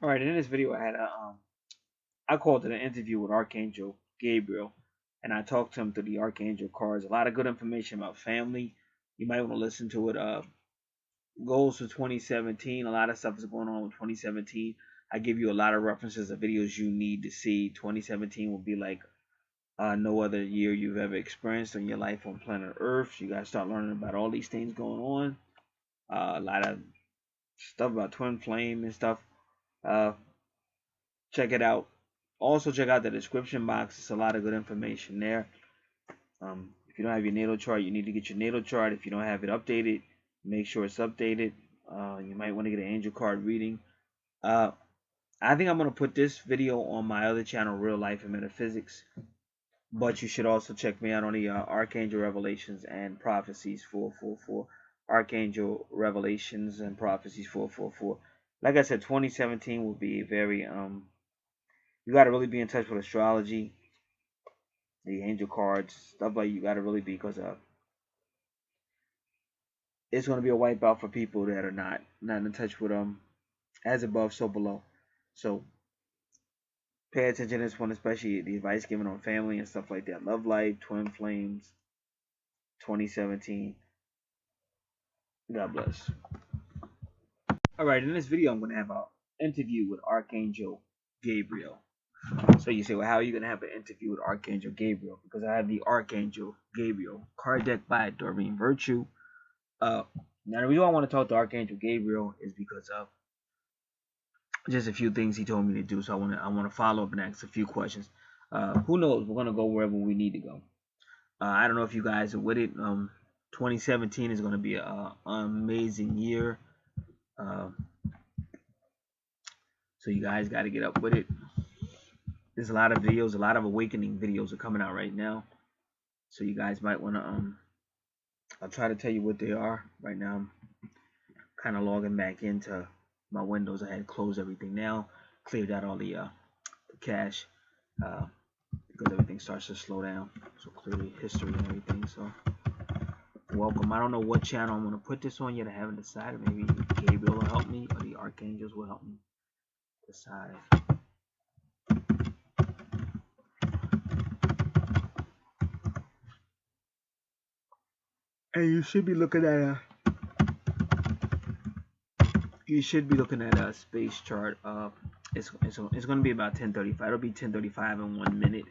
All right, in this video, I had I called it an interview with Archangel Gabriel, and I talked to him through the Archangel cards. A lot of good information about family. You might want to listen to it. Goals for 2017. A lot of stuff is going on with 2017. I give you a lot of references of videos you need to see. 2017 will be like no other year you've ever experienced in your life on planet Earth. You guys start learning about all these things going on. A lot of stuff about twin flame and stuff. Uh, Check it out. Also, check out the description box. It's a lot of good information there. If you don't have your natal chart, you need to get your natal chart. If you don't have it updated, make sure it's updated. You might want to get an angel card reading. Uh, I think I'm going to put this video on my other channel, Real Life and Metaphysics. But you should also check me out on the Archangel Revelations and Prophecies 444. Archangel Revelations and Prophecies 444. Like I said, 2017 will be very you got to really be in touch with astrology, the angel cards, stuff like you got to really be because it's going to be a wipeout for people that are not in touch with as above so below. So pay attention to this one, especially the advice given on family and stuff like that. Love life, twin flames, 2017. God bless. All right, in this video, I'm going to have an interview with Archangel Gabriel. So you say, well, how are you going to have an interview with Archangel Gabriel? Because I have the Archangel Gabriel card deck by Doreen Virtue. Now the reason I want to talk to Archangel Gabriel is because of just a few things he told me to do. So I want to follow up and ask a few questions. Who knows? We're gonna go wherever we need to go. I don't know if you guys are with it. 2017 is gonna be an amazing year. Uh, so you guys got to get up with it. There's a lot of videos, a lot of awakening videos are coming out right now. So you guys might want to I'll try to tell you what they are right now. I'm kind of logging back into my windows. I had closed everything now, cleared out all the cache because everything starts to slow down. So clearly history and everything. So welcome. I don't know what channel I'm gonna put this on yet. I haven't decided. Maybe Gabriel will help me or the Archangels will help me decide. And you should be looking at a space chart. It's gonna be about 10:35. It'll be 10:35 in 1 minute.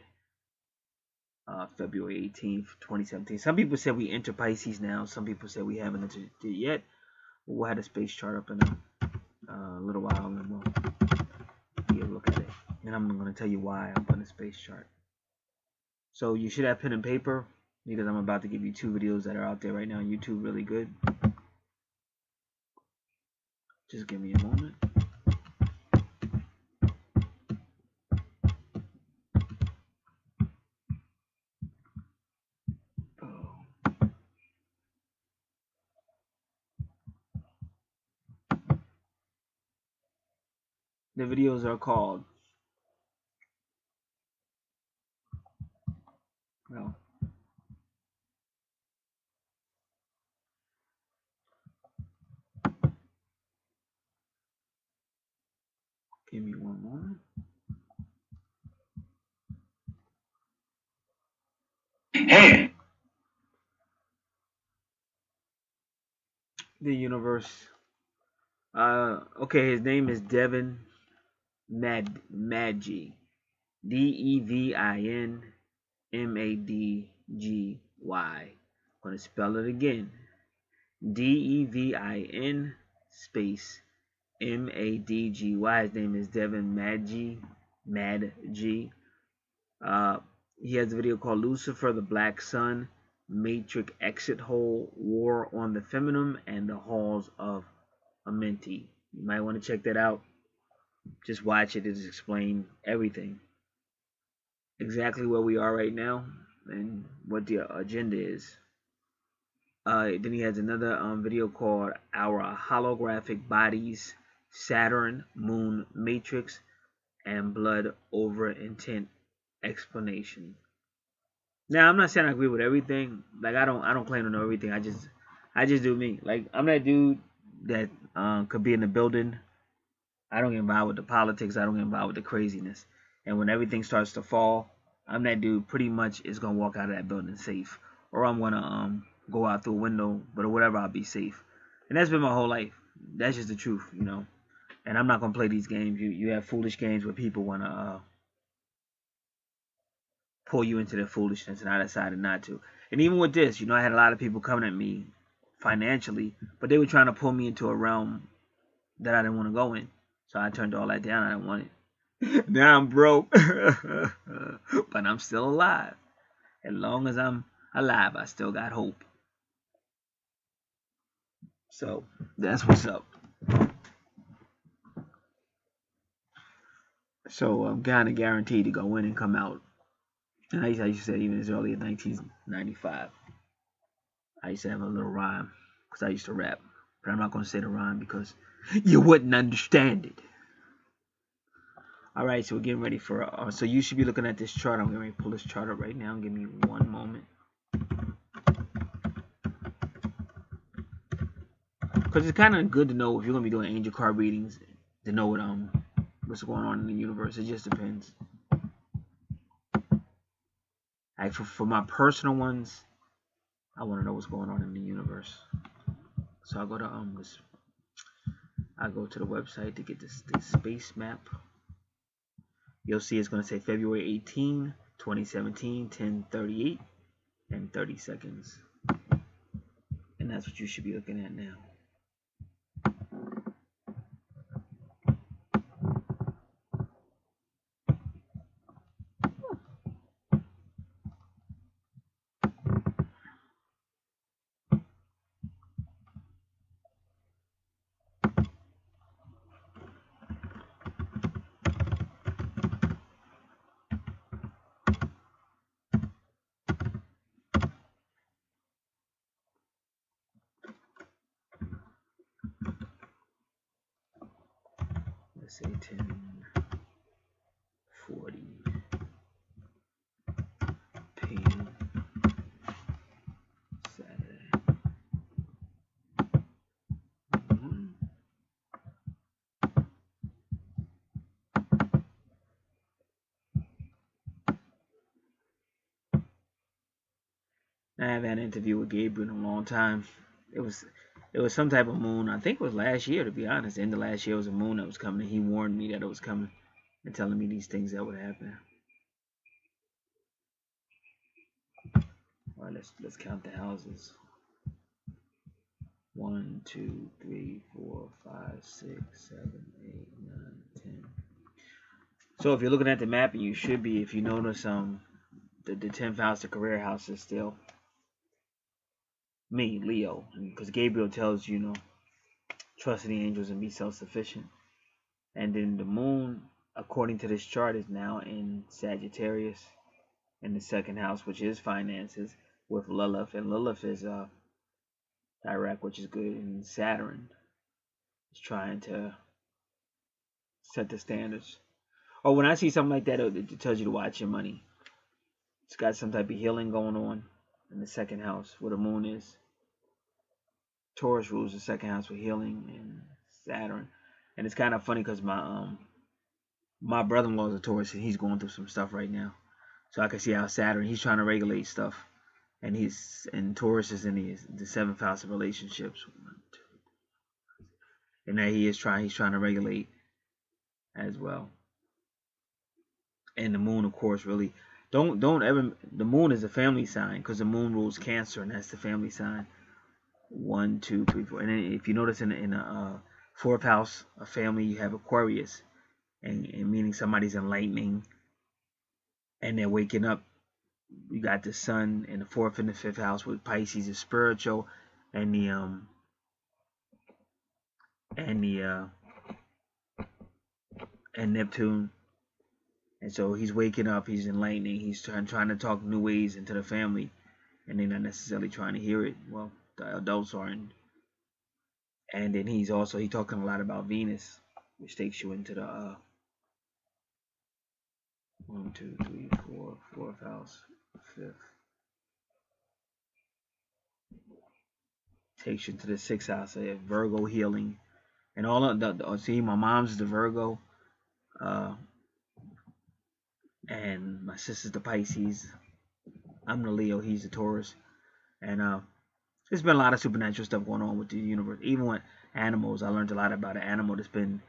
February 18th, 2017. Some people said we enter Pisces now. Some people said we haven't entered it yet. We'll have a space chart up in a little while, and then we'll be able to look at it. And I'm going to tell you why I'm putting a space chart. So you should have pen and paper because I'm about to give you 2 videos that are out there right now on YouTube, really good. Just give me a moment. The videos are called, well, give me 1 moment. Hey. The universe. Okay, his name is Devin Madgy. DEVIN MADGY. I'm going to spell it again. DEVIN space MADGY. His name is Devin Madgy. He has a video called Lucifer, the Black Sun, Matrix Exit Hole, War on the Feminine, and the Halls of Amenti. You might want to check that out. Just watch it. It explains everything. Exactly where we are right now and what the agenda is. Then he has another video called Our Holographic Bodies, Saturn, Moon, Matrix, and Blood Over Intent Explanation. Now I'm not saying I agree with everything. Like I don't claim to know everything. I just do me. Like I'm that dude that could be in the building I don't get involved with the politics. I don't get involved with the craziness. And when everything starts to fall, I'm that dude pretty much is gonna walk out of that building safe, or I'm gonna go out through a window, but or whatever, I'll be safe. And that's been my whole life. That's just the truth, you know. And I'm not gonna play these games. You have foolish games where people wanna pull you into their foolishness, and I decided not to. And even with this, you know, I had a lot of people coming at me financially, but they were trying to pull me into a realm that I didn't want to go in. So I turned all that down. I didn't want it. Now I'm broke, but I'm still alive. As long as I'm alive, I still got hope. So that's what's up. So I'm kind of guaranteed to go in and come out. And I used to say even as early as 1995, I used to have a little rhyme because I used to rap. But I'm not going to say the rhyme because you wouldn't understand it. All right, so we're getting ready for. So you should be looking at this chart. I'm going to pull this chart up right now. Give me one moment. Because it's kind of good to know if you're going to be doing angel card readings to know what's going on in the universe. It just depends. Like for my personal ones, I want to know what's going on in the universe. So I go to I go to the website to get this space map. You'll see it's going to say February 18, 2017, 10:38 and 30 seconds. And that's what you should be looking at now. Let's say 10:40 p.m. Saturday. I haven't had an interview with Gabriel in a long time. It was some type of moon. I think it was last year, to be honest. The end of last year was a moon that was coming. He warned me that it was coming and telling me these things that would happen. All right, let's count the houses. 1, 2, 3, 4, 5, 6, 7, 8, 9, 10. So if you're looking at the map, and you should be, if you notice, the 10th house, the career house, is still me, Leo, because Gabriel tells you, trust in the angels and be self-sufficient. And then the moon, according to this chart, is now in Sagittarius in the second house, which is finances, with Lilith, and Lilith is direct, which is good, and Saturn is trying to set the standards. Or when I see something like that, it tells you to watch your money. It's got some type of healing going on in the second house where the moon is. Taurus rules the second house with healing and Saturn. And it's kind of funny because my brother-in-law is a Taurus and he's going through some stuff right now. So I can see how Saturn, he's trying to regulate stuff. And Taurus is in the 7th house of relationships. And that he's trying to regulate as well. And the moon, of course, really don't ever. The moon is a family sign because the moon rules Cancer, and that's the family sign. 1, 2, 3, 4. And then if you notice in a 4th house, a family, you have Aquarius, and meaning somebody's enlightening, and they're waking up. You got the sun in the 4th and the 5th house with Pisces is spiritual, and Neptune. And so he's waking up, he's enlightening, he's trying to talk new ways into the family, and they're not necessarily trying to hear it. Well, the adults aren't. And then he's talking a lot about Venus, which takes you into the 1, 2, 3, 4, 4th house, 5th. Takes you into the 6th house. So you have Virgo healing, And all of see, my mom's the Virgo, and my sister's the Pisces. I'm the Leo, he's the Taurus, and there's been a lot of supernatural stuff going on with the universe. Even with animals, I learned a lot about an animal that's been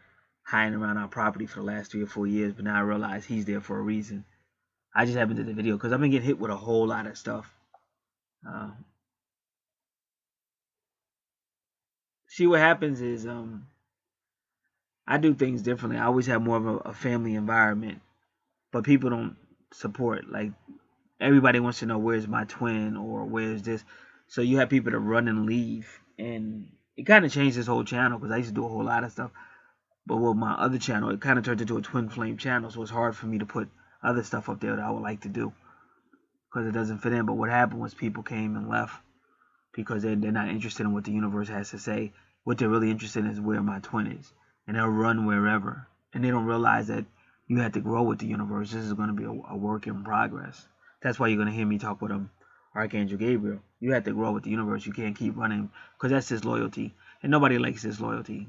hiding around our property for the last 3 or 4 years, but now I realize he's there for a reason. I just haven't did the video because I've been getting hit with a whole lot of stuff. See, what happens is I do things differently. I always have more of a family environment, but people don't support. Like, everybody wants to know where's my twin or where's this. So you have people that run and leave, and it kind of changed this whole channel because I used to do a whole lot of stuff. But with my other channel, it kind of turned into a twin flame channel, so it's hard for me to put other stuff up there that I would like to do because it doesn't fit in. But what happened was people came and left because they're not interested in what the universe has to say. What they're really interested in is where my twin is, and they'll run wherever. And they don't realize that you have to grow with the universe. This is going to be a work in progress. That's why you're going to hear me talk with Archangel Gabriel. You have to grow with the universe. You can't keep running because that's disloyalty, and nobody likes disloyalty.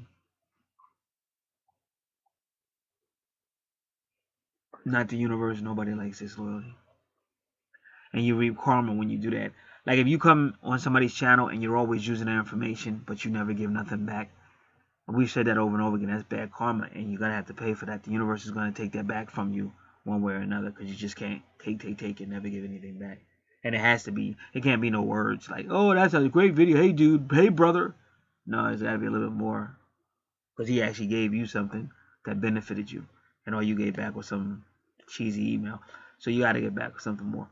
Not the universe. Nobody likes disloyalty. And you reap karma when you do that. Like, if you come on somebody's channel and you're always using their information, but you never give nothing back. We've said that over and over again. That's bad karma, and you're going to have to pay for that. The universe is going to take that back from you one way or another because you just can't take and never give anything back. And it has to be, it can't be no words like, oh, that's a great video. Hey, dude. Hey, brother. No, it's got to be a little bit more because he actually gave you something that benefited you, and all you gave back was some cheesy email. So you got to get back with something more.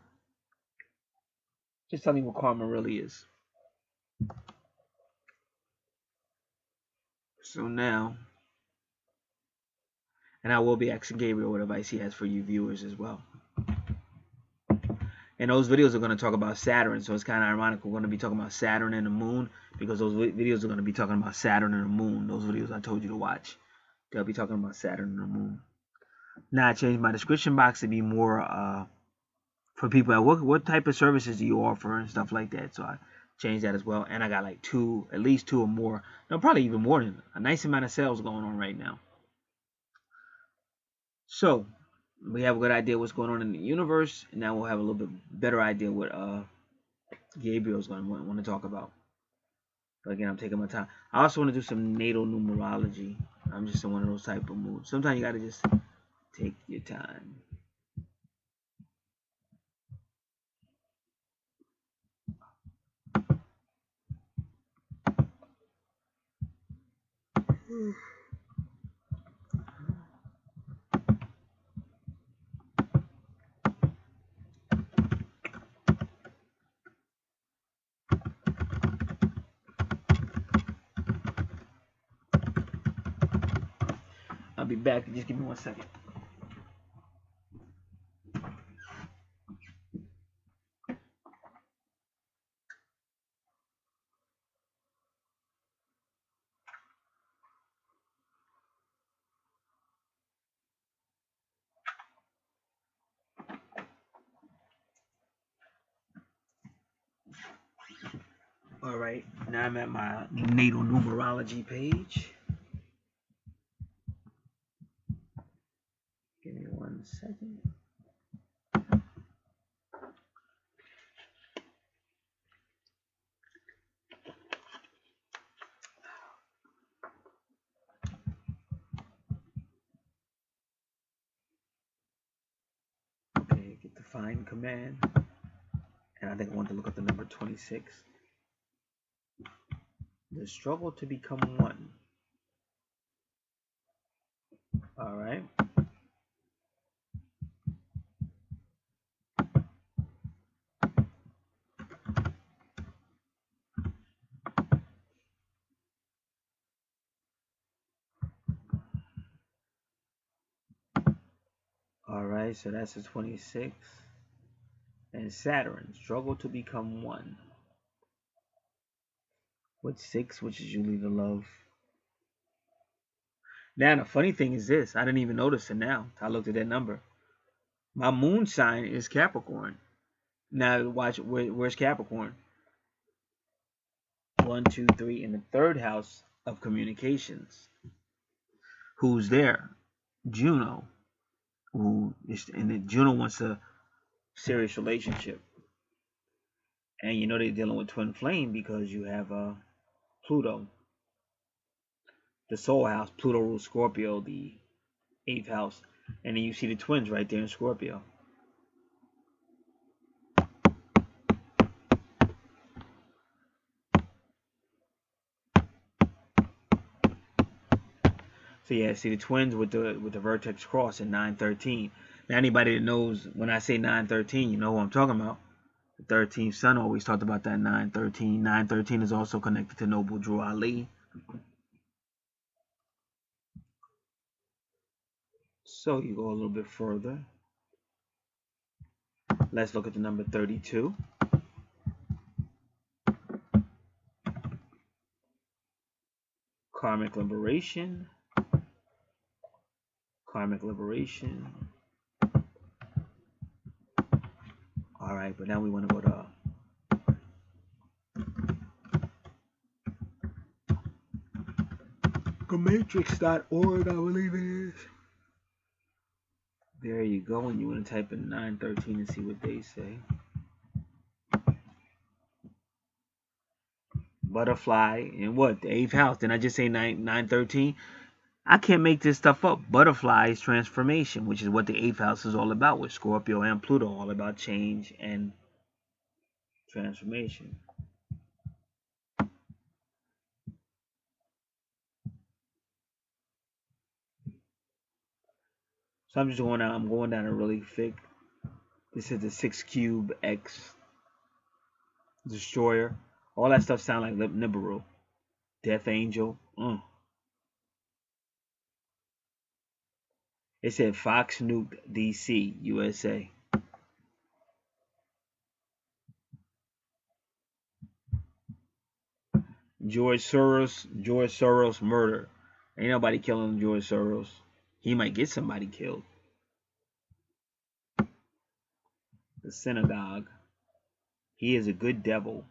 Just tell me what karma really is. So now, and I will be asking Gabriel what advice he has for you viewers as well. And those videos are going to talk about Saturn, so it's kind of ironic. We're going to be talking about Saturn and the moon because those videos are going to be talking about Saturn and the moon. Those videos I told you to watch, they'll be talking about Saturn and the moon. Now I changed my description box to be more for people at what type of services do you offer and stuff like that. So I changed that as well, and I got like at least two or more. No, probably even more than a nice amount of sales going on right now. So we have a good idea what's going on in the universe, and now we'll have a little bit better idea what Gabriel's going to want to talk about. But again, I'm taking my time. I also want to do some natal numerology. I'm just in one of those type of moods. Sometimes you got to just take your time. I'll be back. Just give me 1 second. Alright, now I'm at my natal numerology page. Give me 1 second. Okay, get the find command. And I think I want to look up the number 26. The struggle to become one. Alright. Alright, so that's the 26. And Saturn, struggle to become one. With 6, which is usually the love. Now, the funny thing is this. I didn't even notice it now. I looked at that number. My moon sign is Capricorn. Now, watch, where's Capricorn? 1, 2, 3 in the third house of communications. Who's there? Juno. And then Juno wants a serious relationship. And you know they're dealing with twin flame because you have Pluto, the soul house. Pluto rules Scorpio, the eighth house. And then you see the twins right there in Scorpio. So yeah, see the twins with the vertex cross in 913. Now anybody that knows when I say 913, you know who I'm talking about. The 13th son always talked about that 913. 913 is also connected to Noble Drew Ali. So you go a little bit further. Let's look at the number 32. Karmic liberation. Karmic liberation. All right, but now we want to go to matrix.org, I believe it is. There you go, and you want to type in 913 and see what they say. Butterfly and what? The eighth house. Didn't I just say 913? I can't make this stuff up. Butterfly is transformation, which is what the eighth house is all about, with Scorpio and Pluto, all about change and transformation. So I'm just going down. I'm going down a really thick. This is the 6 cube X destroyer. All that stuff sound like Nibiru. Death Angel. It said Fox nuked DC, USA. George Soros murder. Ain't nobody killing George Soros. He might get somebody killed. The synagogue. He is a good devil.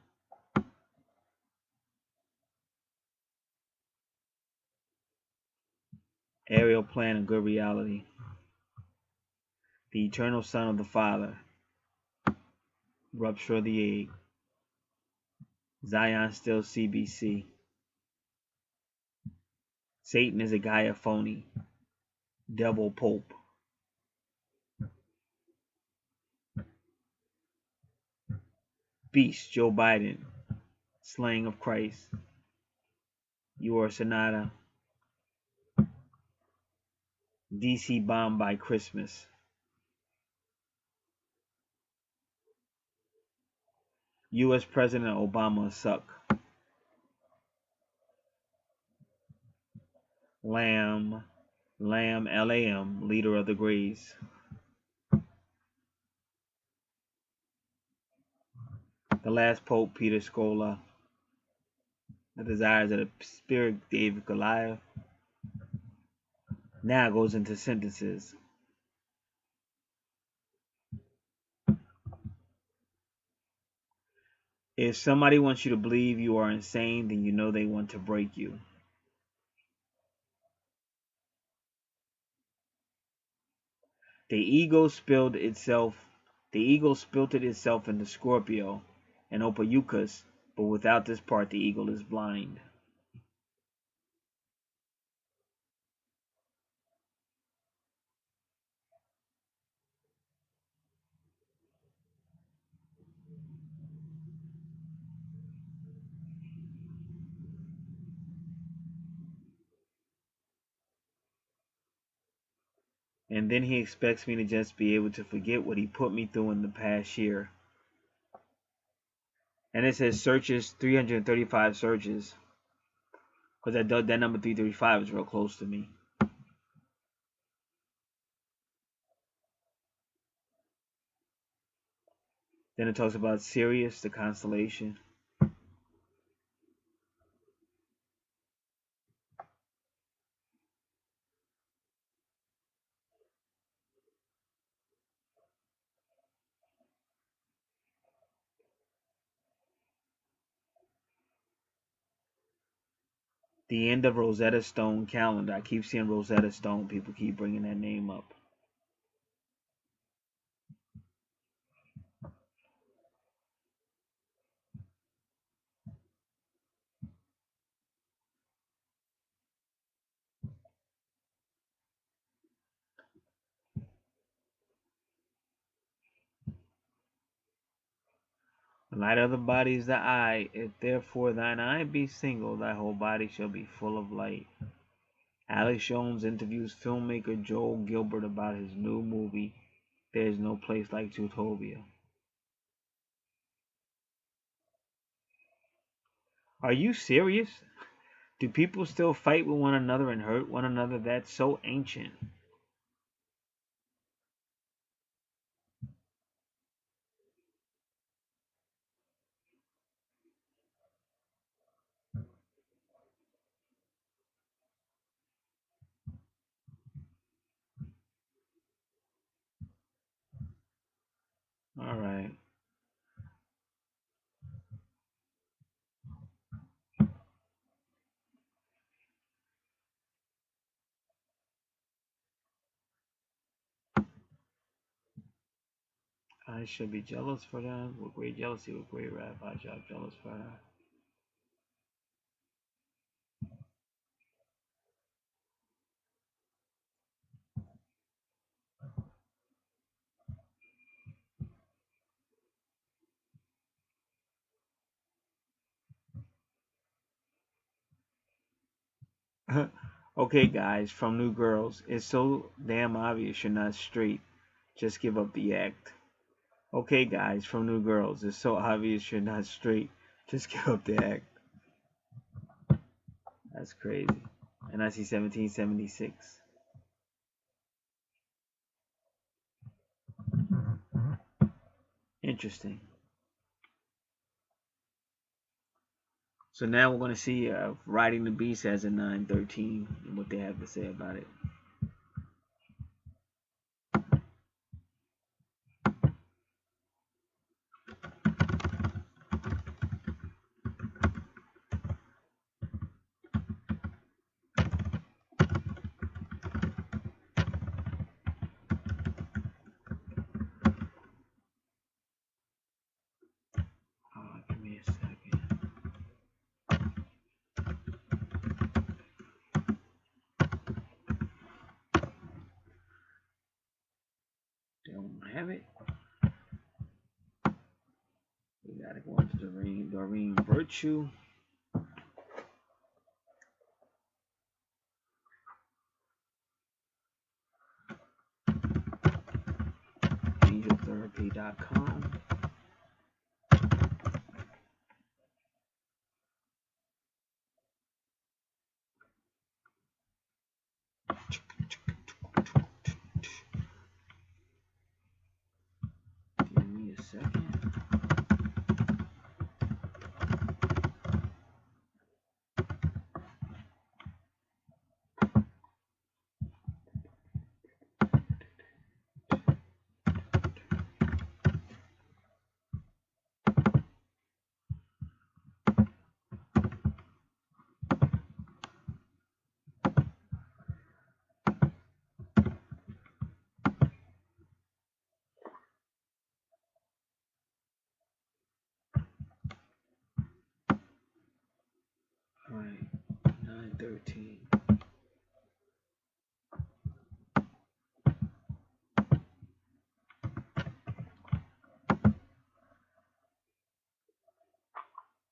Aerial plan of good reality. The eternal son of the Father. Rupture of the egg. Zion still CBC. Satan is a Gaia phony. Devil Pope. Beast Joe Biden. Slaying of Christ. You are Sonata. DC bomb by Christmas. US President Obama suck. Lamb, LAM, leader of the Greys. The last Pope, Peter Scola. The desires of the spirit, David Goliath. Now it goes into sentences. If somebody wants you to believe you are insane, then you know they want to break you. The ego spilled itself into Scorpio and Ophiuchus, but without this part the ego is blind. And then he expects me to just be able to forget what he put me through in the past year. And it says searches, 335 searches. Because that number 335 is real close to me. Then it talks about Sirius, the constellation. The end of Rosetta Stone calendar. I keep seeing Rosetta Stone. People keep bringing that name up. The light of the body is the eye. If therefore thine eye be single, thy whole body shall be full of light. Alex Jones interviews filmmaker Joel Gilbert about his new movie, There's No Place Like Zootopia. Are you serious? Do people still fight with one another and hurt one another? That's so ancient. All right. I should be jealous for them. With great jealousy, with great wrath, I shall be jealous for her. Okay, guys, from New Girls, it's so damn obvious you're not straight. Just give up the act. Okay, guys, from New Girls, it's so obvious you're not straight. Just give up the act. That's crazy. And I see 1776. Interesting. So now we're going to see Riding the Beast as a 913 and what they have to say about it. Give me a second. Don't have it. We got to go into Doreen Virtue. AngelTherapy.com. Give me a second. All right, 913.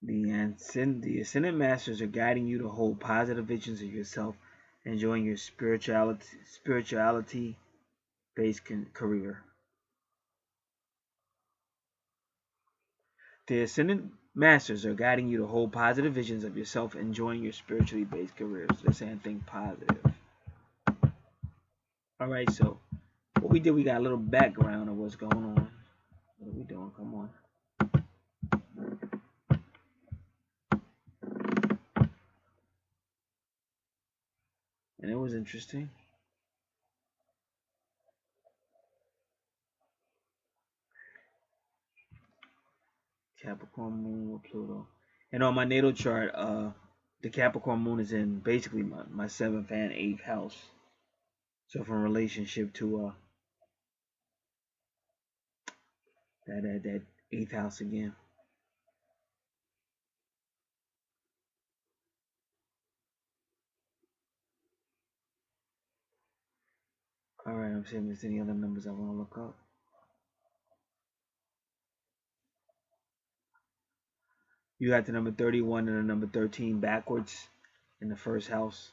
The ascendant masters are guiding you to hold positive visions of yourself, enjoying your spirituality based career. The ascendant masters are guiding you to hold positive visions of yourself, enjoying your spiritually based careers. They're saying think positive. All right, so what we did, we got a little background of what's going on. What are we doing? Come on. And it was interesting. Capricorn moon with Pluto. And on my natal chart, the Capricorn moon is in basically my 7th and 8th house. So from relationship to that 8th house again. All right, I'm seeing if there's any other numbers I want to look up. You got the number 31 and the number 13 backwards in the first house.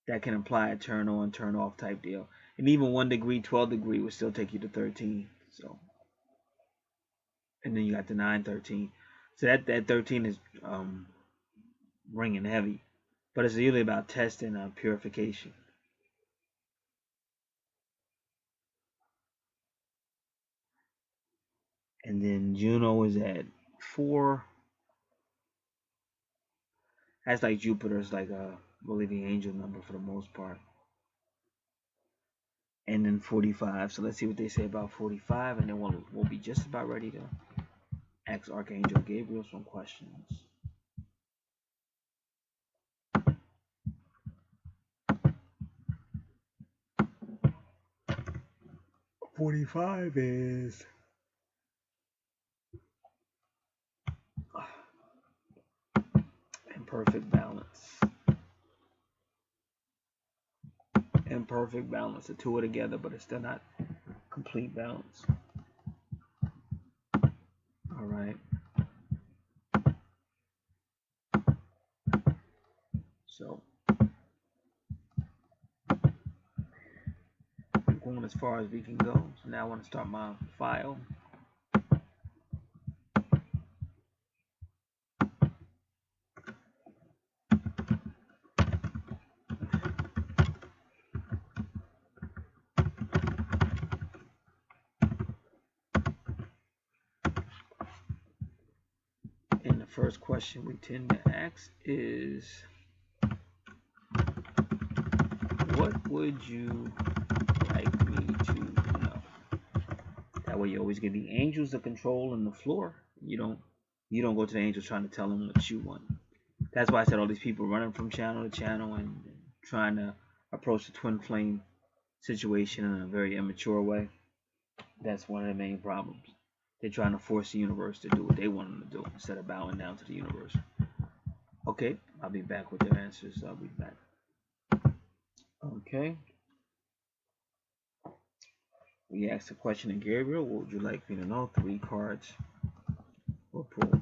That can imply a turn on, turn off type deal. And even 1 degree, 12 degree would still take you to 13. So, and then you got the 9, 13. So that 13 is ringing heavy, but it's really about testing purification. And then Juno is at 4. That's like Jupiter's like really the angel number for the most part. And then 45. So let's see what they say about 45, and then we'll be just about ready to ask Archangel Gabriel some questions. 45 is imperfect balance. Imperfect balance. The two are together, but it's still not complete balance. All right. So we're going as far as we can go. So now I want to start my file. And the first question we tend to ask is, what would you like me to know? That way you always give the angels the control and the floor. You don't go to the angels trying to tell them what you want. That's why I said all these people running from channel to channel and trying to approach the twin flame situation in a very immature way. That's one of the main problems. They're trying to force the universe to do what they want them to do instead of bowing down to the universe. Okay, I'll be back with their answers. I'll be back. Okay. We asked a question to Gabriel. What would you like me to know? 3 cards were pulled.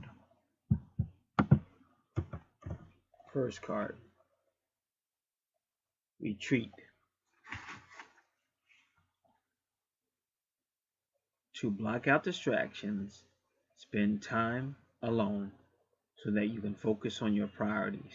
First card, retreat. To block out distractions, spend time alone so that you can focus on your priorities.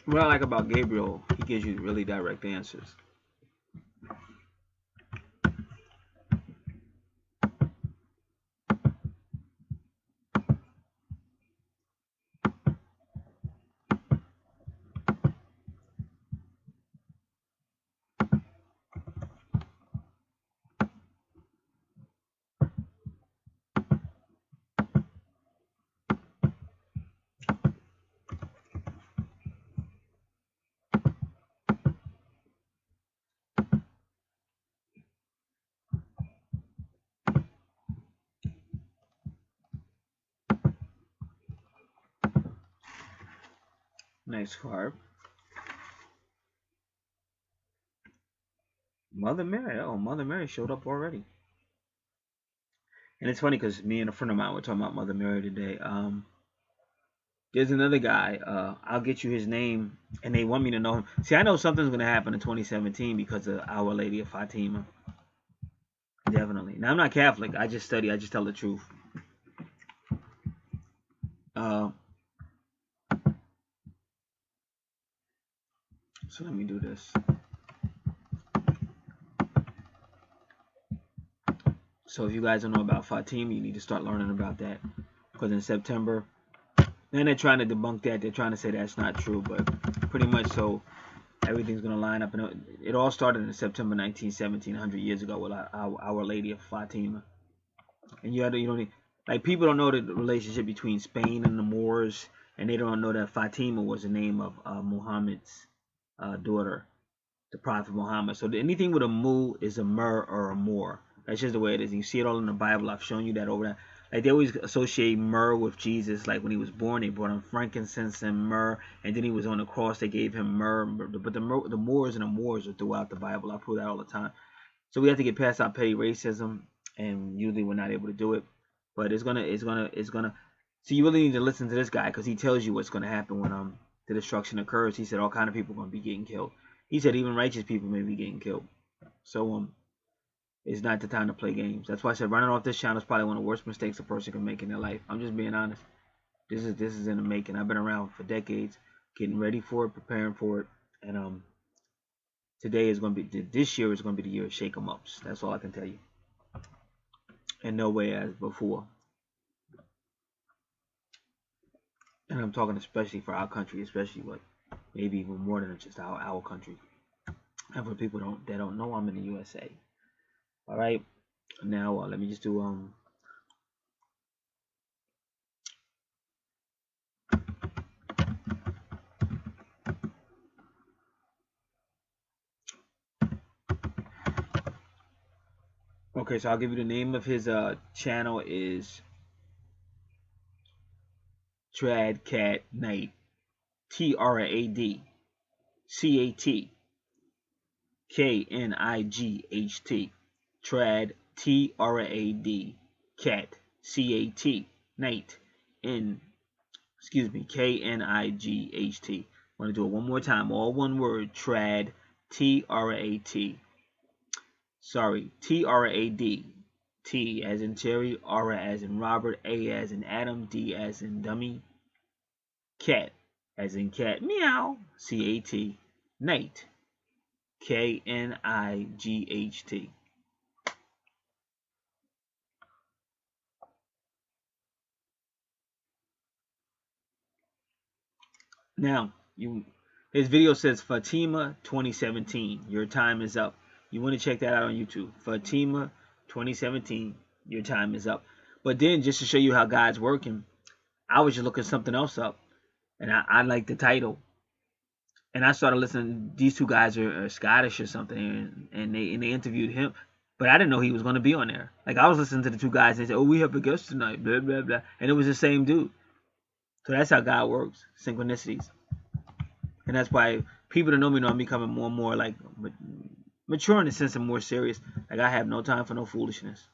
What I like about Gabriel, he gives you really direct answers. Next card, Mother Mary. Oh, Mother Mary showed up already. And it's funny because me and a friend of mine were talking about Mother Mary today. There's another guy. I'll get you his name, and they want me to know him. See, I know something's gonna happen in 2017 because of Our Lady of Fatima. Definitely. Now I'm not Catholic. I just study. I just tell the truth. So let me do this. So if you guys don't know about Fatima, you need to start learning about that. Because in September, then they're trying to debunk that. They're trying to say that's not true, but pretty much so. Everything's gonna line up, and it all started in September 1917, 100 years ago, with Our Lady of Fatima. And you don't need, like, people don't know the relationship between Spain and the Moors, and they don't know that Fatima was the name of Muhammad's daughter, the Prophet Muhammad. So anything with a mu is a mer or a Moor. That's just the way it is. And you see it all in the Bible. I've shown you that over there. Like, they always associate myrrh with Jesus. Like, when he was born, they brought him frankincense and myrrh, and then he was on the cross, they gave him myrrh. But the Moors and the Moors are throughout the Bible. I prove that all the time. So we have to get past our petty racism, and usually we're not able to do it. But it's gonna. So you really need to listen to this guy, because he tells you what's gonna happen when the destruction occurs. He said all kind of people are gonna be getting killed. He said even righteous people may be getting killed. So it's not the time to play games. That's why I said running off this channel is probably one of the worst mistakes a person can make in their life. I'm just being honest. This is in the making. I've been around for decades, getting ready for it, preparing for it, and today is going to be, this year is going to be the year of shake 'em ups. That's all I can tell you. In no way as before. And I'm talking especially for our country, especially what maybe even more than just our country. And for people that don't know, I'm in the USA. All right. Now let me just do okay, so I'll give you the name of his channel is Trad Cat Night. TRADCATKNIGHT. Trad TRAD Cat CAT Night N KNIGHT. Want to do it one more time, all one word. Trad TRAT. Sorry, TRAD. T as in Terry, R as in Robert, A as in Adam, D as in dummy, cat as in cat, meow, CAT, night, KNIGHT. Now, his video says Fatima 2017, your time is up. You want to check that out on YouTube. Fatima 2017, your time is up. But then, just to show you how God's working, I was just looking something else up, and I like the title, and I started listening. These two guys are Scottish or something, and they interviewed him, but I didn't know he was going to be on there. Like, I was listening to the two guys, and they said, "Oh, we have a guest tonight," blah blah blah, and it was the same dude. So that's how God works, synchronicities, and that's why people that know me know I'm becoming more and more like mature in the sense of more serious. Like, I have no time for no foolishness,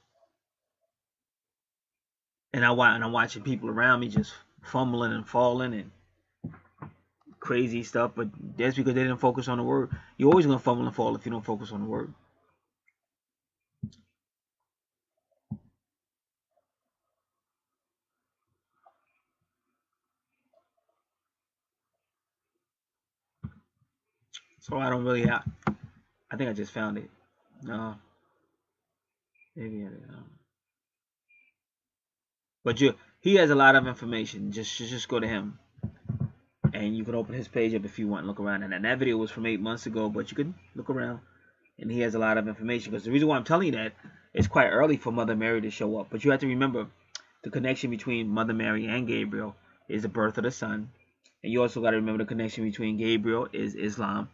and I'm watching people around me just fumbling and falling and crazy stuff, but that's because they didn't focus on the word. You're always gonna fumble and fall if you don't focus on the word. So I don't really have. I think I just found it. No, maybe I didn't. But he has a lot of information. Just go to him, and you can open his page up if you want and look around. And that video was from 8 months ago, but you can look around, and he has a lot of information. Because the reason why I'm telling you that, it's quite early for Mother Mary to show up. But you have to remember the connection between Mother Mary and Gabriel is the birth of the Son, and you also got to remember the connection between Gabriel is Islam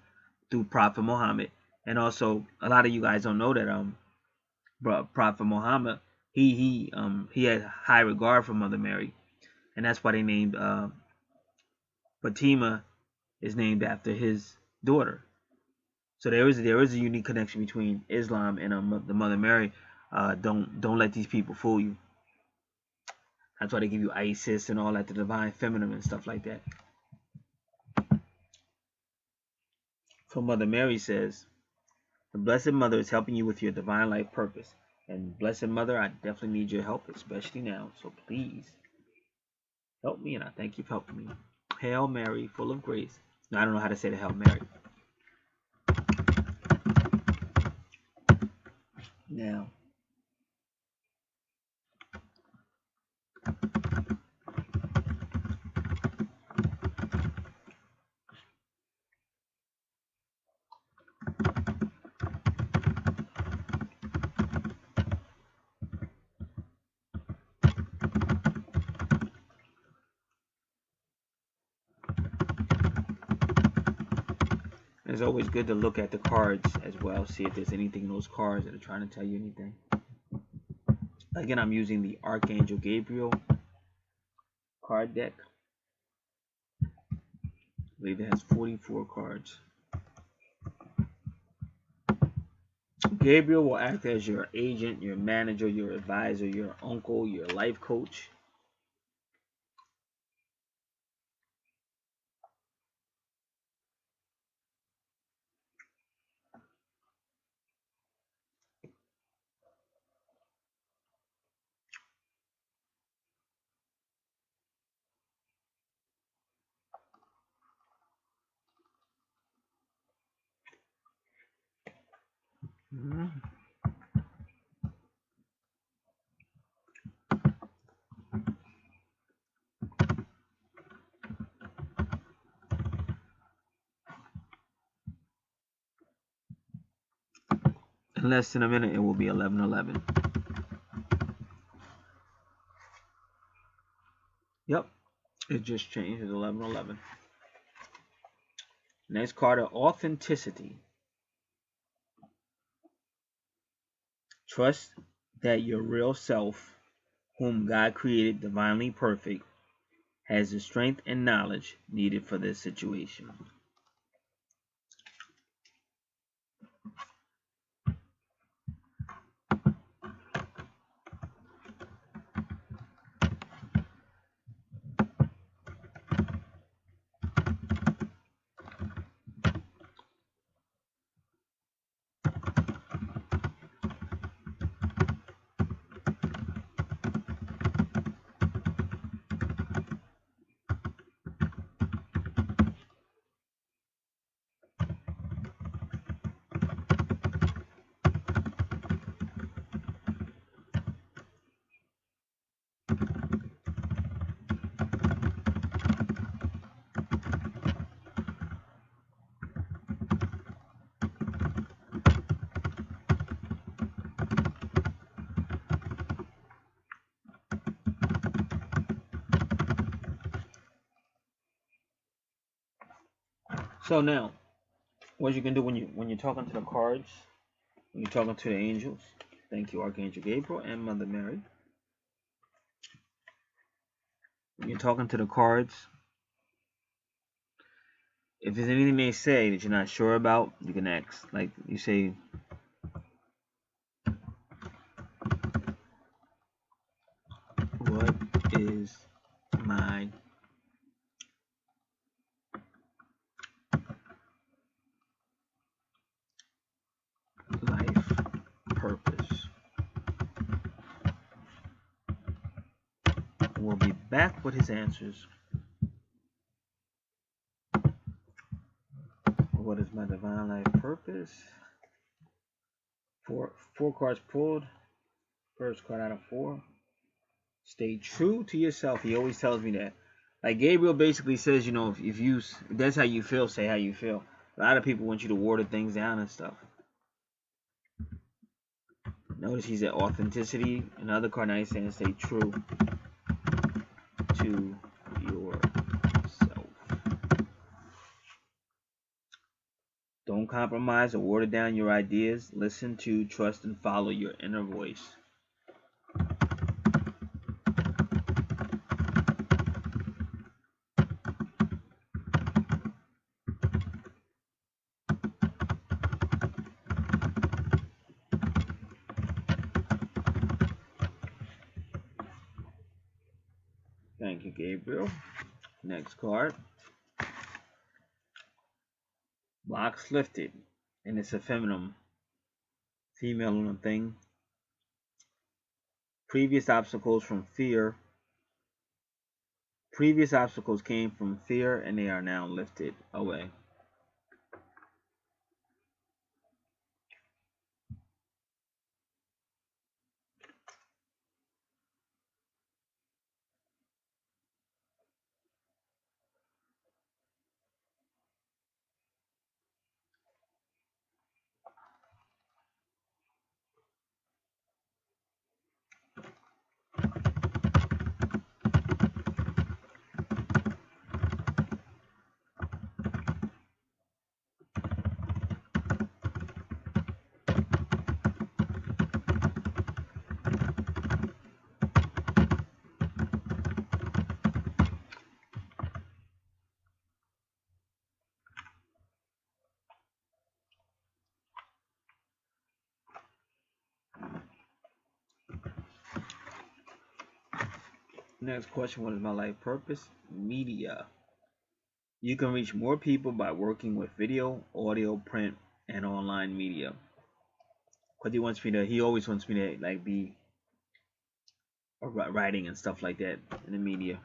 through Prophet Muhammad, and also a lot of you guys don't know that Prophet Muhammad he had high regard for Mother Mary, and that's why they named Fatima is named after his daughter. So there is a unique connection between Islam and the Mother Mary. Don't let these people fool you. That's why they give you Isis and all that, the divine feminine and stuff like that. So Mother Mary says, the Blessed Mother is helping you with your divine life purpose. And Blessed Mother, I definitely need your help, especially now. So please help me, and I thank you for helping me. Hail Mary, full of grace. Now, I don't know how to say the Hail Mary. Now, it's always good to look at the cards as well, see if there's anything in those cards that are trying to tell you anything. Again, I'm using the Archangel Gabriel card deck. I believe it has 44 cards. Gabriel will act as your agent, your manager, your advisor, your uncle, your life coach. In less than a minute, it will be 11:11. Yep, it just changed. It's 11:11. Next card of authenticity. Trust that your real self, whom God created divinely perfect, has the strength and knowledge needed for this situation. So now, what you can do when you're talking to the cards, when you're talking to the angels, thank you, Archangel Gabriel and Mother Mary. When you're talking to the cards, if there's anything they say that you're not sure about, you can ask. Like you say, what is my life purpose? We'll be back with his answers. What is my divine life purpose? Four cards pulled. First card out of 4. Stay true to yourself. He always tells me that. Like Gabriel basically says, if that's how you feel, say how you feel. A lot of people want you to water things down and stuff. Notice he's at authenticity. Another card now he's saying stay true to yourself. Don't compromise or water down your ideas. Listen to, trust, and follow your inner voice. Thank you, Gabriel. Next card. Blocks lifted. And it's a female on a thing. Previous obstacles came from fear and they are now lifted away. Next question: what is my life purpose? Media. You can reach more people by working with video, audio, print, and online media. Cause he always wants me to like be writing and stuff like that in the media.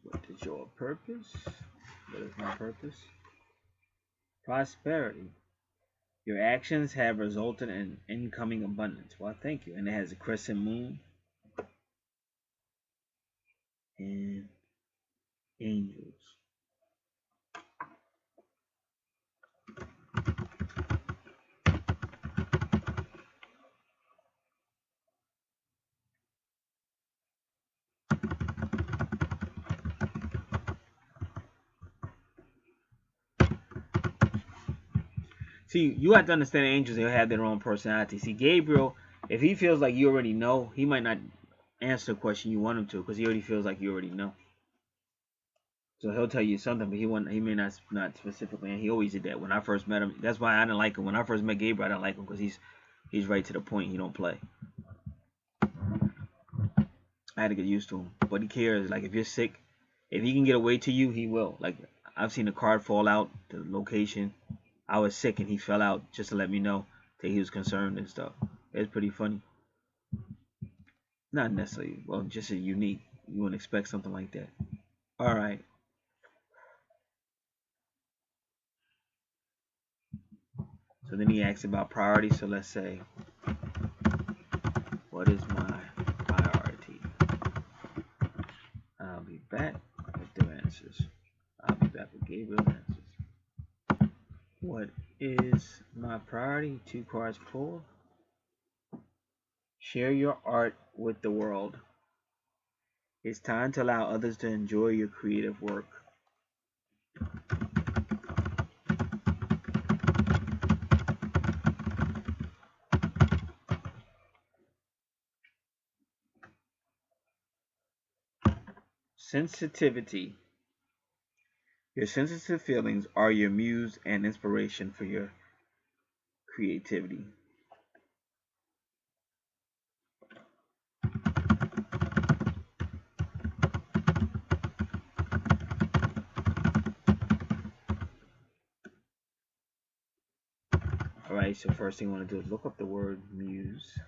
What is your purpose? What is my purpose? Prosperity. Your actions have resulted in incoming abundance. Well, thank you. And it has a crescent moon and angels. See, you have to understand angels, they'll have their own personality. See, Gabriel, if he feels like you already know, he might not answer the question you want him to because he already feels like you already know. So he'll tell you something, but he may not specifically. And he always did that when I first met him. That's why I didn't like him. When I first met Gabriel, I didn't like him because he's right to the point. He don't play. I had to get used to him, but he cares. Like if you're sick, if he can get away to you, he will. Like I've seen a card fall out, the location. I was sick and he fell out just to let me know that he was concerned and stuff. It's pretty funny. Not necessarily, well, just a unique. You wouldn't expect something like that. All right. So then he asks about priority. So let's say, what is my priority? I'll be back with the answers. I'll be back with Gabriel's answers. What is my priority? 2 cards pulled. Share your art with the world. It's time to allow others to enjoy your creative work. Sensitivity. Your sensitive feelings are your muse and inspiration for your creativity. Alright, so first thing you want to do is look up the word muse.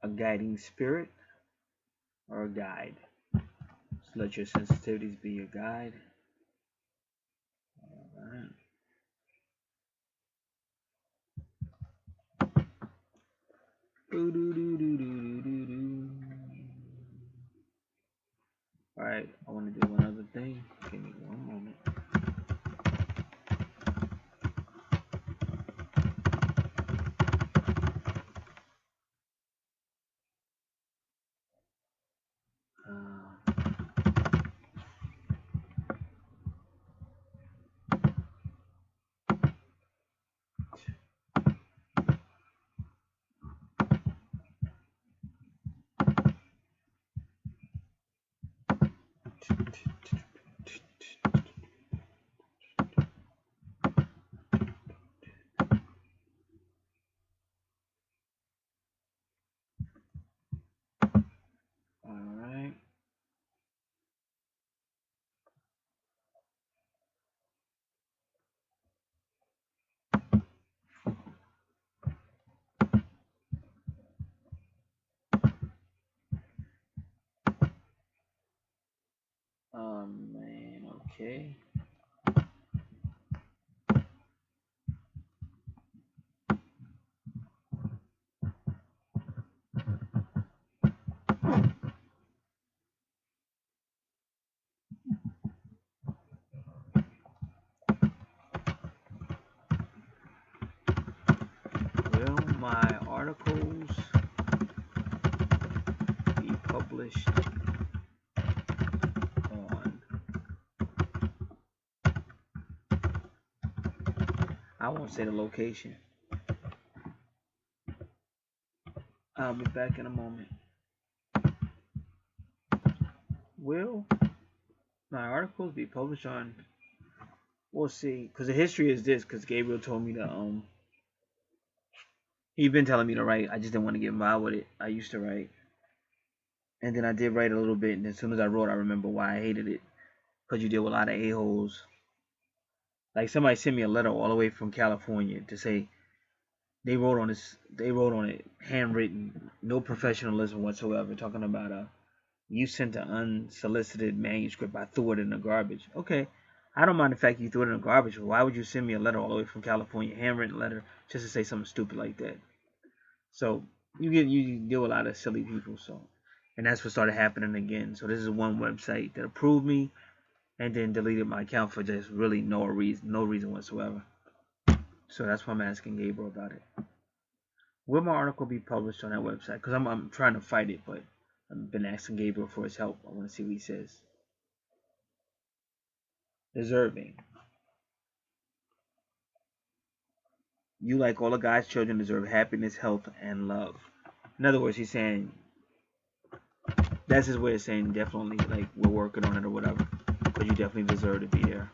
A guiding spirit or a guide. So let your sensitivities be your guide. Alright. Alright, I want to do one other thing. Give me one moment. Alright. Man, okay. articles be published on, I won't say the location. I'll be back in a moment. Will my articles be published on? We'll see. Because the history is this. Because Gabriel told me to he'd been telling me to write. I just didn't want to get involved with it. I used to write, and then I did write a little bit. And as soon as I wrote, I remember why I hated it. Because you deal with a lot of a-holes. Like somebody sent me a letter all the way from California to say they wrote on it handwritten, no professionalism whatsoever, talking about you sent an unsolicited manuscript. I threw it in the garbage. Okay, I don't mind the fact you threw it in the garbage, but why would you send me a letter all the way from California, handwritten letter, just to say something stupid like that? So you deal with a lot of silly people. So, and that's what started happening again. So this is one website that approved me and then deleted my account for just really no reason whatsoever. So that's why I'm asking Gabriel about it. Will my article be published on that website? Because I'm trying to fight it, but I've been asking Gabriel for his help. I want to see what he says. Deserving. You, like all of God's children, deserve happiness, health, and love. In other words, he's saying, that's his way of saying definitely, like, we're working on it or whatever. But you definitely deserve to be there.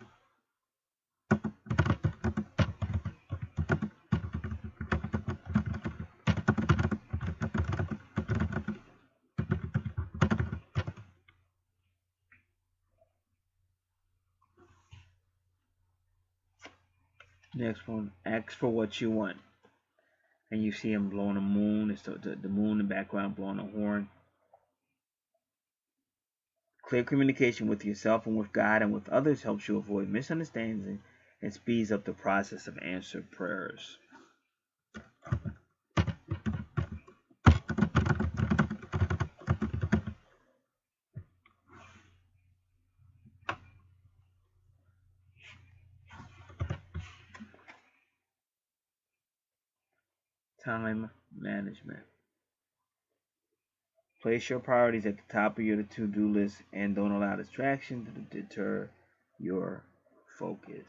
Next one, ask for what you want. And you see him blowing a moon. It's the moon in the background blowing a horn. Clear communication with yourself and with God and with others helps you avoid misunderstandings and speeds up the process of answered prayers. Time management. Place your priorities at the top of your to-do list and don't allow distraction to deter your focus.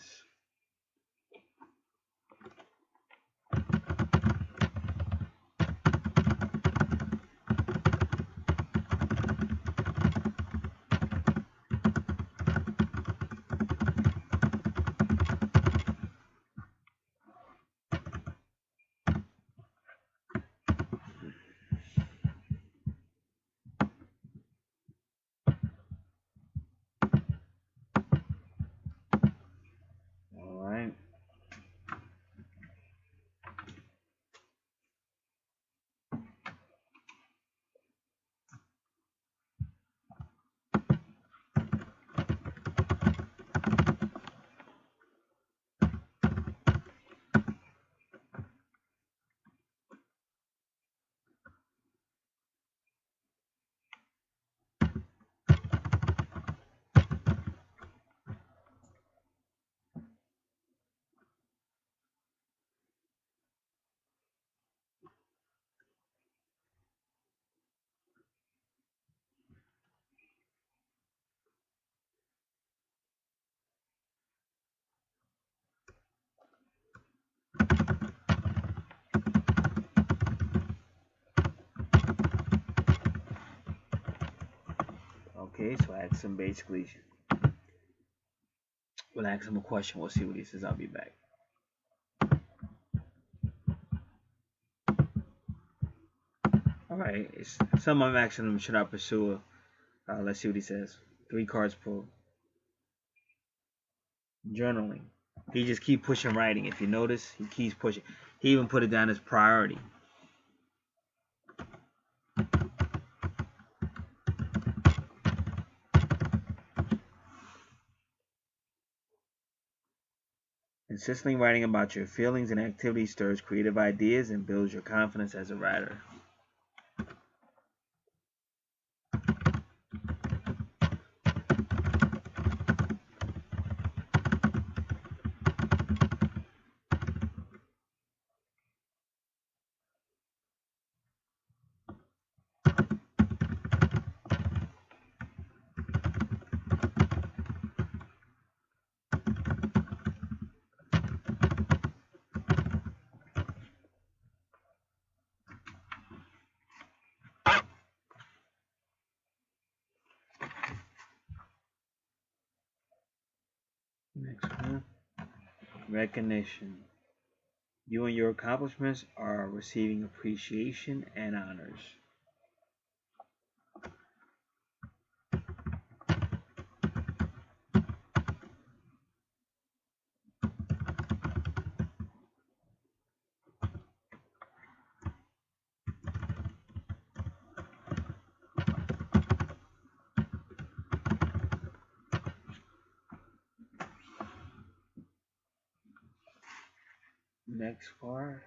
Okay, so I ask him basically, we'll ask him a question. We'll see what he says. I'll be back. All right, some I'm asking him, should I pursue? Let's see what he says. 3 cards pulled. Journaling. He just keep pushing writing. If you notice, he keeps pushing. He even put it down as priority. Consistently writing about your feelings and activities stirs creative ideas and builds your confidence as a writer. Next one. Recognition. You and your accomplishments are receiving appreciation and honors. Next card.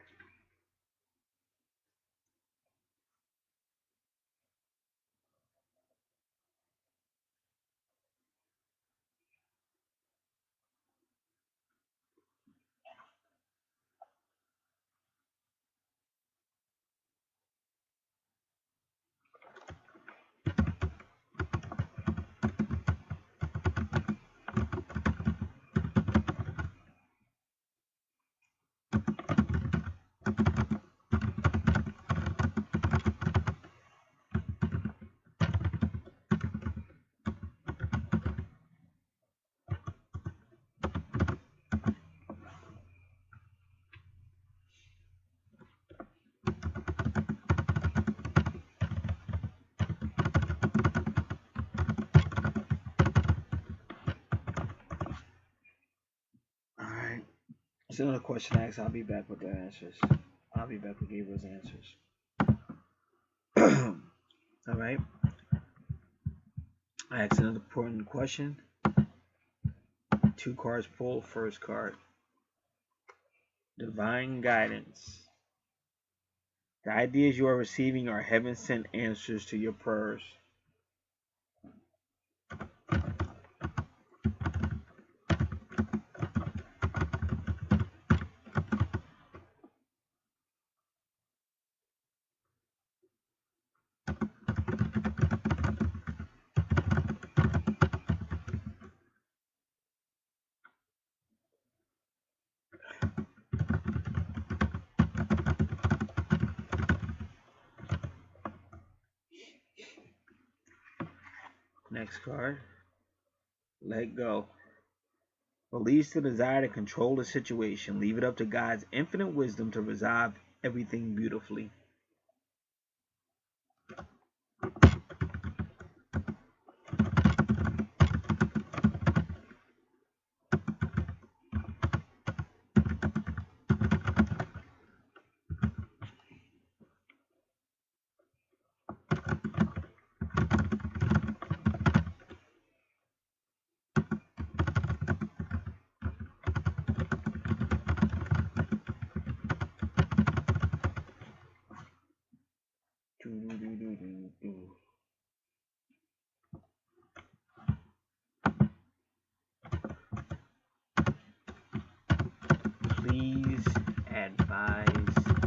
Alright. It's another question I asked. I'll be back with the answers. I'll be back with Gabriel's answers. Alright. I asked another important question. 2 cards pulled. First card. Divine guidance. The ideas you are receiving are heaven sent answers to your prayers. Next card. Let go. Release the desire to control the situation. Leave it up to God's infinite wisdom to resolve everything beautifully. Please advise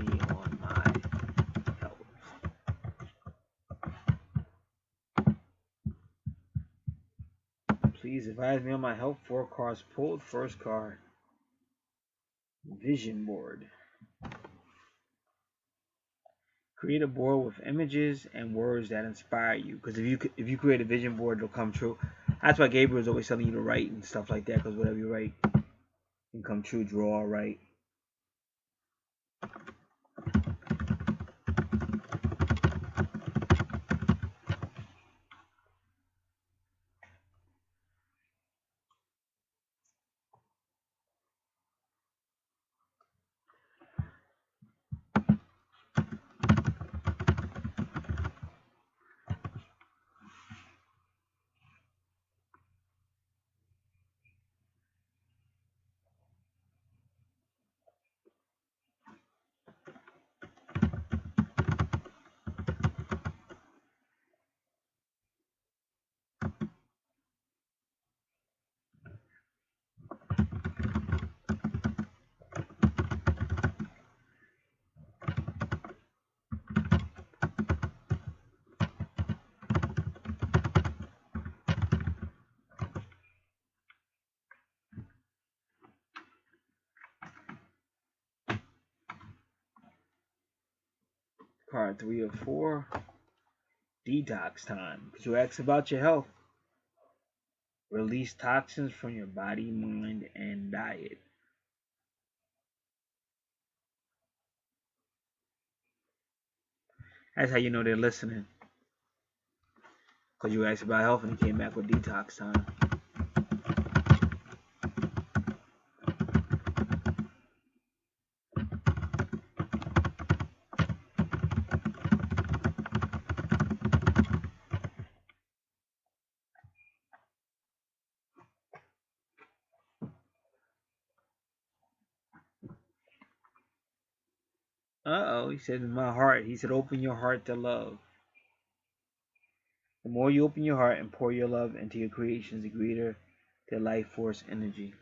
me on my health. Please advise me on my health. 4 cards pulled. First card. Vision board. Create a board with images and words that inspire you. Because if you create a vision board, it'll come true. That's why Gabriel's always telling you to write and stuff like that. Because whatever you write can come true. Draw, write. Card 3 of 4. Detox time. Because you asked about your health. Release toxins from your body, mind, and diet. That's how you know they're listening. Because you asked about health and came back with detox time. He said, in my heart. He said, open your heart to love. The more you open your heart and pour your love into your creations, the greater their life force energy.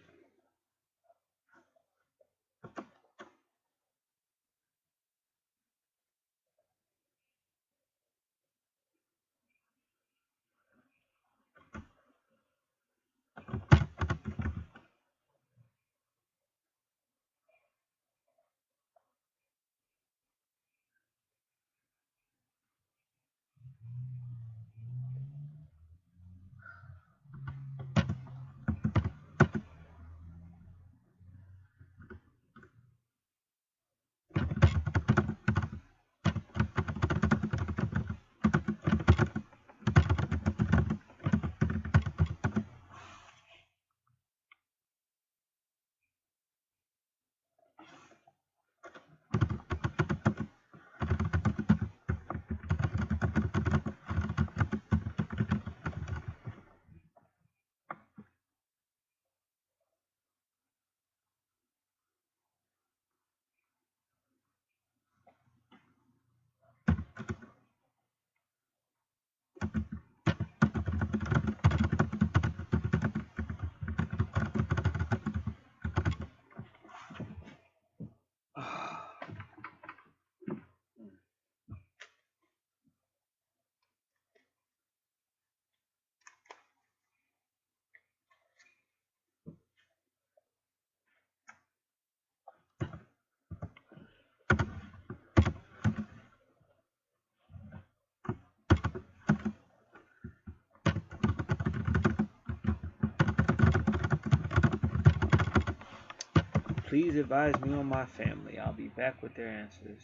Please advise me on my family. I'll be back with their answers.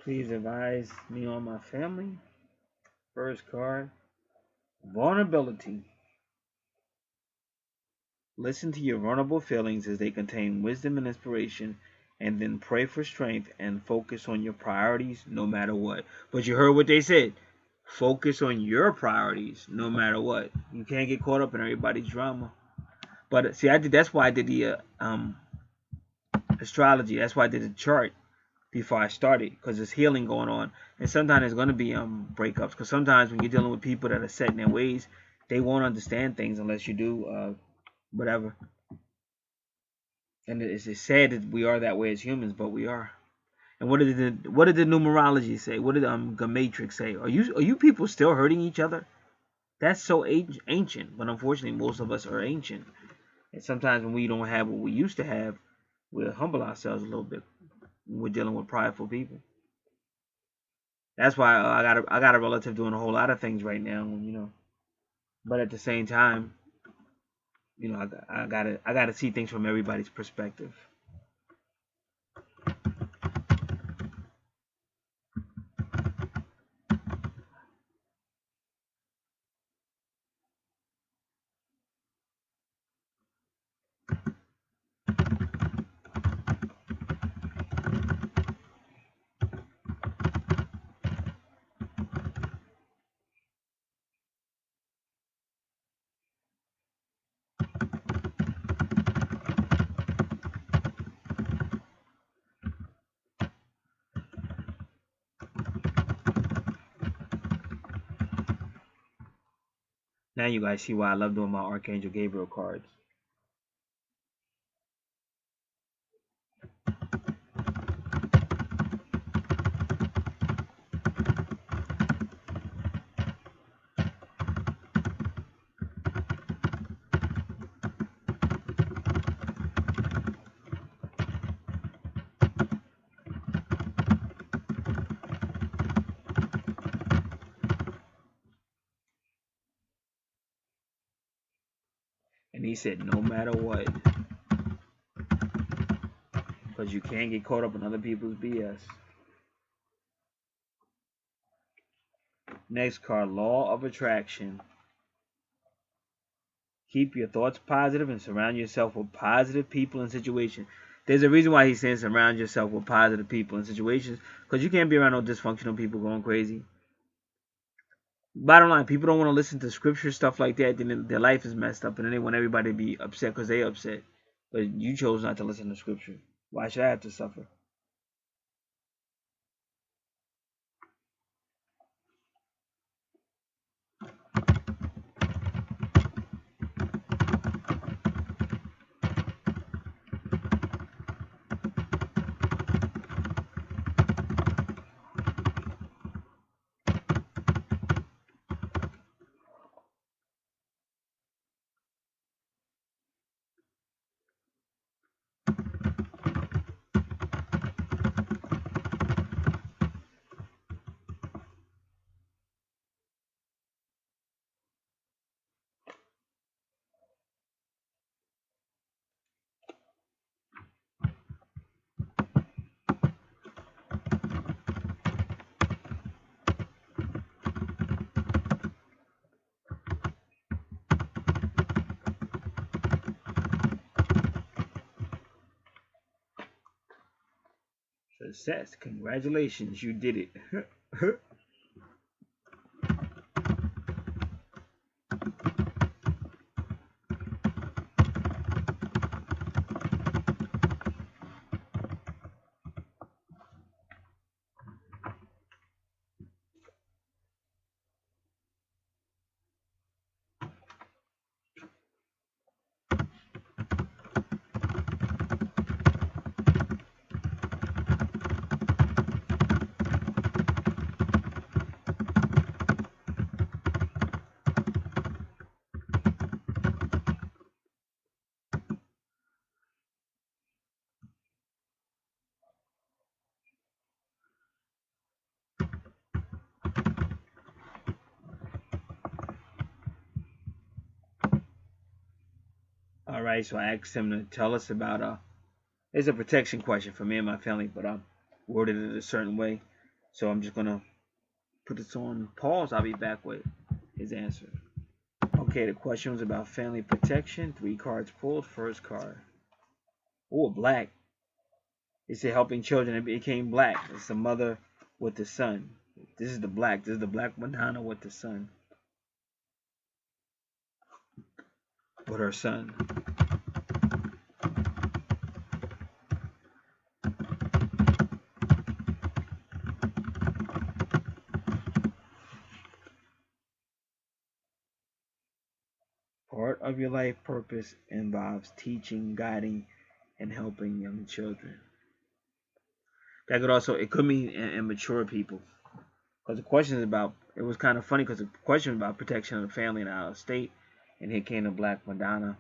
Please advise me on my family. First card, vulnerability. Listen to your vulnerable feelings as they contain wisdom and inspiration, and then pray for strength and focus on your priorities no matter what. But you heard what they said. Focus on your priorities no matter what. You can't get caught up in everybody's drama. But see, that's why I did the astrology. That's why I did the chart before I started, because there's healing going on, and sometimes there's going to be breakups. Because sometimes when you're dealing with people that are set in their ways, they won't understand things unless you do whatever. And it's sad that we are that way as humans, but we are. And what did the numerology say? What did the matrix say? Are you people still hurting each other? That's so ancient, but unfortunately, most of us are ancient. And sometimes when we don't have what we used to have, we'll humble ourselves a little bit when we're dealing with prideful people. That's why I got a relative doing a whole lot of things right now, But at the same time, I gotta see things from everybody's perspective. Now you guys see why I love doing my Archangel Gabriel cards. And he said, no matter what, because you can't get caught up in other people's BS. Next card, Law of Attraction. Keep your thoughts positive and surround yourself with positive people and situations. There's a reason why he's saying surround yourself with positive people and situations, because you can't be around no dysfunctional people going crazy. Bottom line, people don't want to listen to scripture, stuff like that. Then their life is messed up, and then they want everybody to be upset because they upset. But you chose not to listen to scripture. Why should I have to suffer? Success. Congratulations, you did it. All right, so I asked him to tell us about it's a protection question for me and my family, but I worded it a certain way. So I'm just gonna put this on pause. I'll be back with his answer. Okay, the question was about family protection. 3 cards pulled. First card. Oh, black. It said helping children. It became black. It's the mother with the son. This is the black. This is the black Madonna with the son. With her son. Part of your life purpose involves teaching, guiding, and helping young children. That could also, it could mean immature people. Because the question is about, it was kind of funny because the question was about protection of the family in our state. And here came the black Madonna.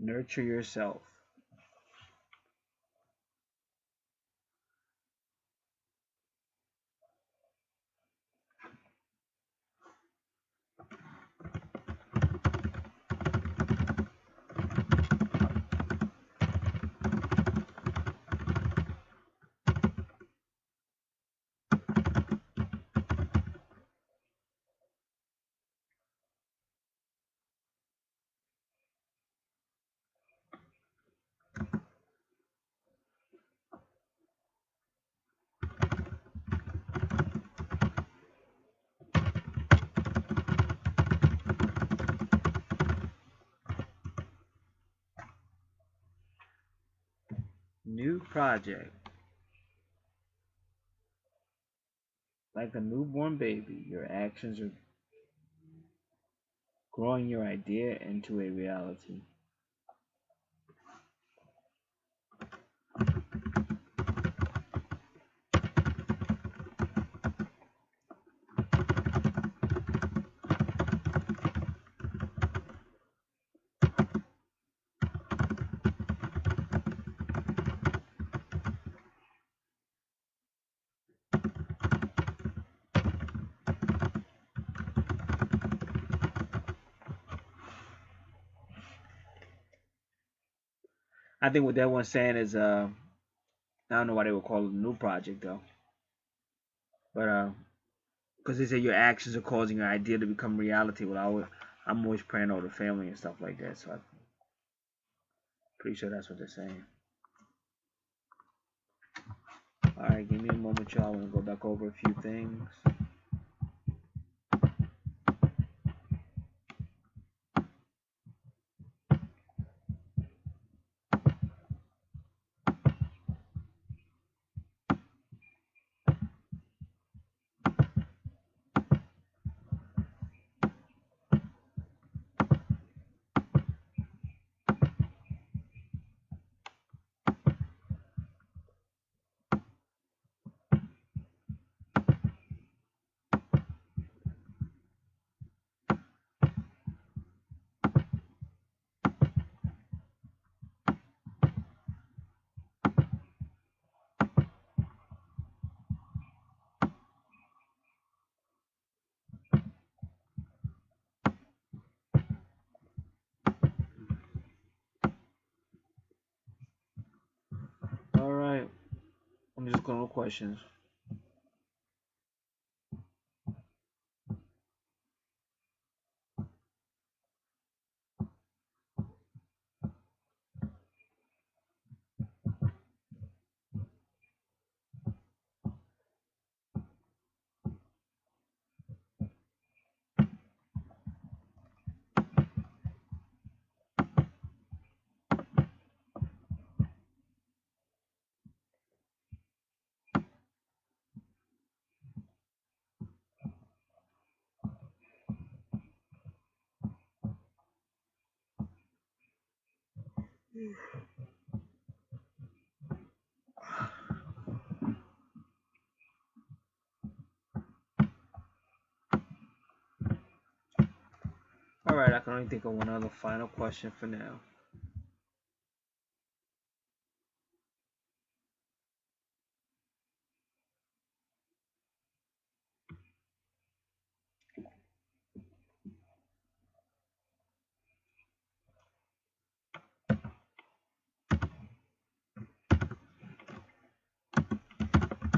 Nurture yourself. project. Like a newborn baby, your actions are growing your idea into a reality. I think what that one's saying is, I don't know why they would call it a new project though, but because they say your actions are causing your idea to become reality. Well, I'm always praying over the family and stuff like that, so I'm pretty sure that's what they're saying. All right, give me a moment, y'all. I want to go back over a few things. All right, I'm just going with questions. All right, I can only think of one other final question for now.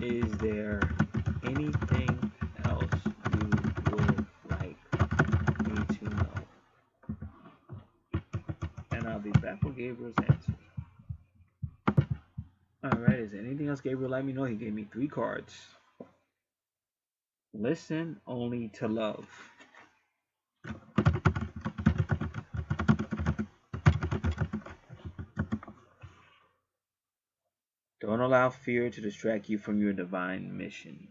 Is there anything else you would like me to know? And I'll be back with Gabriel's answer. Alright, is there anything else Gabriel let me know? He gave me 3 cards. Listen only to love. Don't allow fear to distract you from your divine mission.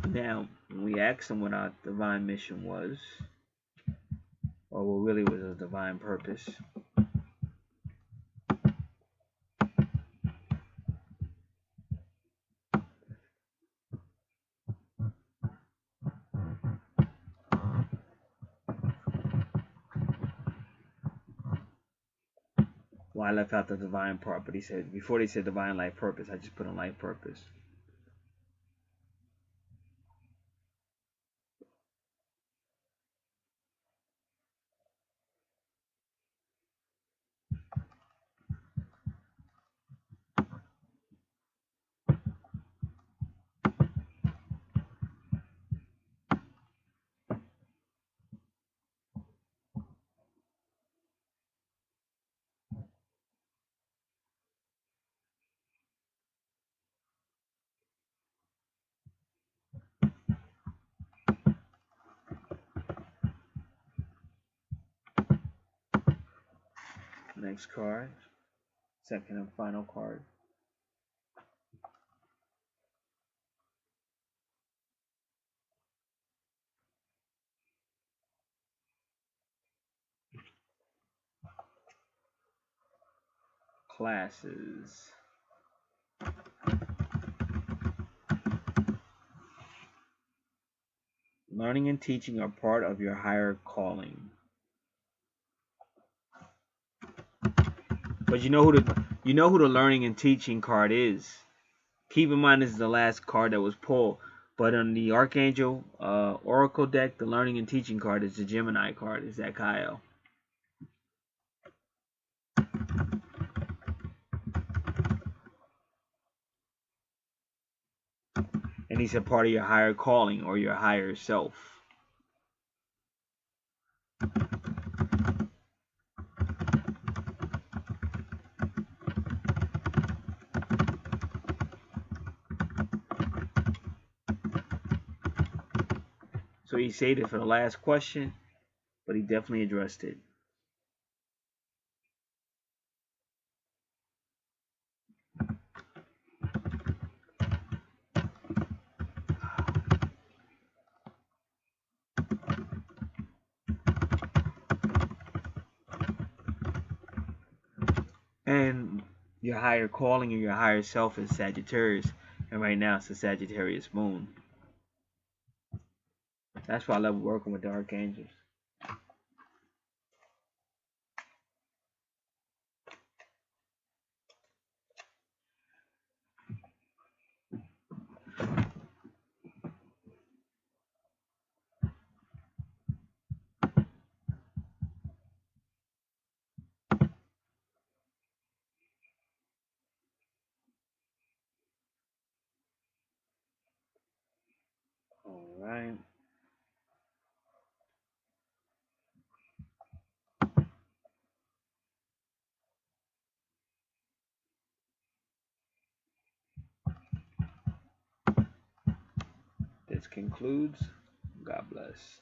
Now, when we asked him what our divine mission was, or what really was a divine purpose, well, I left out the divine part, but he said, before they said divine life purpose, I just put in life purpose. Next card. Second and final card. Classes. Learning and teaching are part of your higher calling. But you know who the learning and teaching card is. Keep in mind this is the last card that was pulled. But on the Archangel Oracle deck, the learning and teaching card is the Gemini card. Is that Kyle? And he's a part of your higher calling or your higher self. So he saved it for the last question, but he definitely addressed it. And your higher calling and your higher self is Sagittarius. And right now it's the Sagittarius moon. That's why I love working with the archangels. All right. This concludes. God bless.